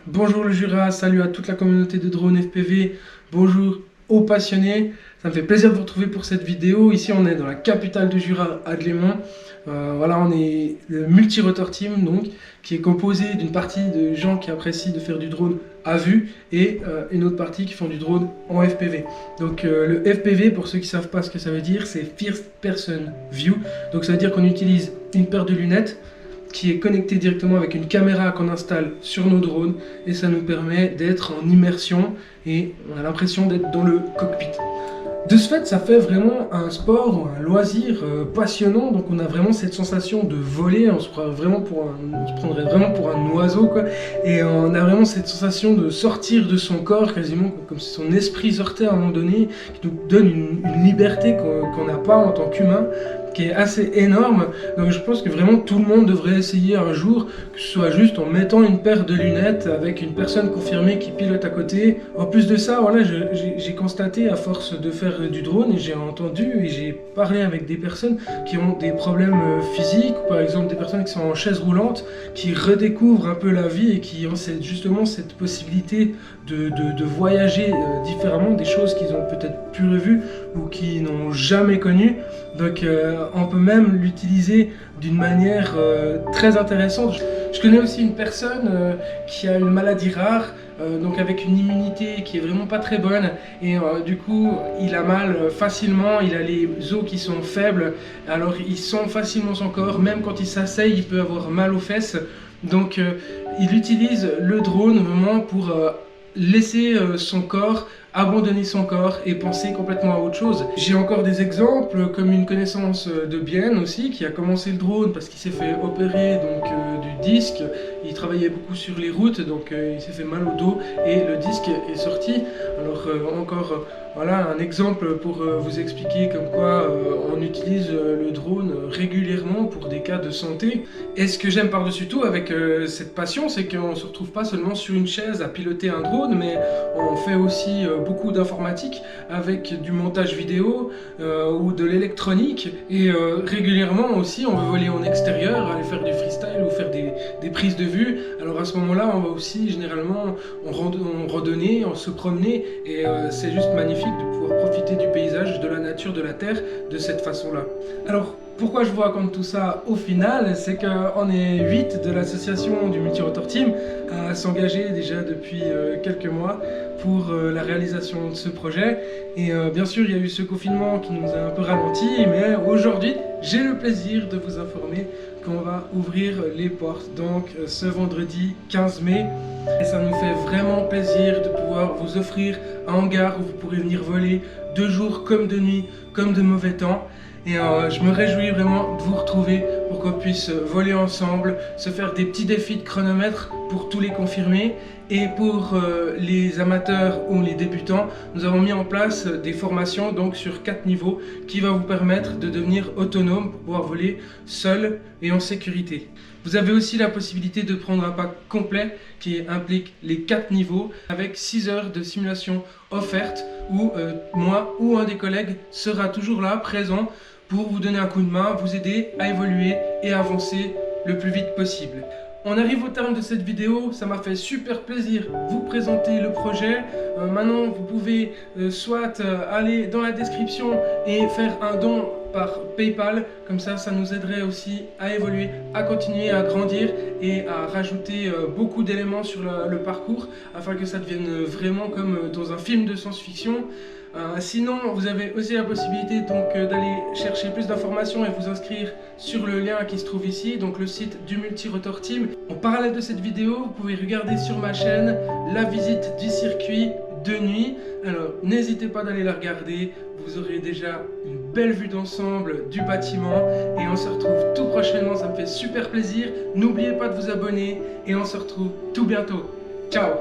Bonjour le Jura, salut à toute la communauté de drone FPV, bonjour aux passionnés. Ça me fait plaisir de vous retrouver pour cette vidéo. Ici on est dans la capitale du Jura, à Glémont. Voilà, on est le multi-rotor team donc, qui est composé d'une partie de gens qui apprécient de faire du drone à vue et une autre partie qui font du drone en FPV. Donc le FPV, pour ceux qui ne savent pas ce que ça veut dire, c'est First Person View. Donc ça veut dire qu'on utilise une paire de lunettes qui est connecté directement avec une caméra qu'on installe sur nos drones et ça nous permet d'être en immersion et on a l'impression d'être dans le cockpit. De ce fait, ça fait vraiment un sport ou un loisir passionnant, donc on a vraiment cette sensation de voler, on se prendrait vraiment pour un oiseau quoi, et on a vraiment cette sensation de sortir de son corps, quasiment comme si son esprit sortait à un moment donné, qui nous donne une liberté qu'on n'a pas en tant qu'humain, qui est assez énorme. Donc je pense que vraiment tout le monde devrait essayer un jour, que ce soit juste en mettant une paire de lunettes avec une personne confirmée qui pilote à côté. En plus de ça, voilà, j'ai constaté à force de faire du drone et j'ai entendu et j'ai parlé avec des personnes qui ont des problèmes physiques, par exemple des personnes qui sont en chaise roulante, qui redécouvrent un peu la vie et qui ont justement cette possibilité de voyager différemment, des choses qu'ils ont peut-être plus revues ou qui n'ont jamais connues. Donc on peut même l'utiliser d'une manière très intéressante. Je connais aussi une personne qui a une maladie rare, donc avec une immunité qui est vraiment pas très bonne et du coup il a mal facilement, il a les os qui sont faibles, alors il sent facilement son corps, même quand il s'asseye il peut avoir mal aux fesses, donc il utilise le drone vraiment pour laisser son corps, abandonner son corps et penser complètement à autre chose. J'ai encore des exemples, comme une connaissance de Bienne aussi, qui a commencé le drone parce qu'il s'est fait opérer donc, du disque. Il travaillait beaucoup sur les routes, donc il s'est fait mal au dos et le disque est sorti. Alors encore voilà un exemple pour vous expliquer comme quoi on utilise le drone régulièrement pour des cas de santé. Et ce que j'aime par-dessus tout avec cette passion, c'est qu'on ne se retrouve pas seulement sur une chaise à piloter un drone, mais on fait aussi beaucoup d'informatique avec du montage vidéo ou de l'électronique. Et régulièrement aussi, on veut voler en extérieur, aller faire du freestyle ou faire des prises de vue. Alors à ce moment-là, on va aussi généralement on randonner, on se promener et c'est juste magnifique de pouvoir profiter du paysage, de la nature, de la terre de cette façon-là. Alors pourquoi je vous raconte tout ça au final, c'est qu'on est 8 de l'association du Multi-Rotor Team à s'engager déjà depuis quelques mois pour la réalisation de ce projet. Et bien sûr, il y a eu ce confinement qui nous a un peu ralenti, mais aujourd'hui, j'ai le plaisir de vous informer qu'on va ouvrir les portes donc ce vendredi 15 mai. Et ça nous fait vraiment plaisir de pouvoir vous offrir un hangar où vous pourrez venir voler de jour comme de nuit, comme de mauvais temps. Et je me réjouis vraiment de vous retrouver pour qu'on puisse voler ensemble, se faire des petits défis de chronomètre pour tous les confirmés. Et pour les amateurs ou les débutants, nous avons mis en place des formations donc sur 4 niveaux qui va vous permettre de devenir autonome pour pouvoir voler seul et en sécurité. Vous avez aussi la possibilité de prendre un pack complet qui implique les 4 niveaux avec 6 heures de simulation offerte où moi ou un des collègues sera toujours là, présent, pour vous donner un coup de main, vous aider à évoluer et à avancer le plus vite possible. On arrive au terme de cette vidéo, ça m'a fait super plaisir vous présenter le projet. Maintenant vous pouvez soit aller dans la description et faire un don par PayPal, comme ça nous aiderait aussi à évoluer, à continuer à grandir et à rajouter beaucoup d'éléments sur le parcours afin que ça devienne vraiment comme dans un film de science-fiction. Sinon, vous avez aussi la possibilité donc d'aller chercher plus d'informations et vous inscrire sur le lien qui se trouve ici, donc le site du Multi-Rotor Team. En parallèle de cette vidéo, vous pouvez regarder sur ma chaîne la visite du circuit de nuit. Alors n'hésitez pas d'aller la regarder, vous aurez déjà une belle vue d'ensemble du bâtiment et on se retrouve tout prochainement, ça me fait super plaisir. N'oubliez pas de vous abonner et on se retrouve tout bientôt. Ciao!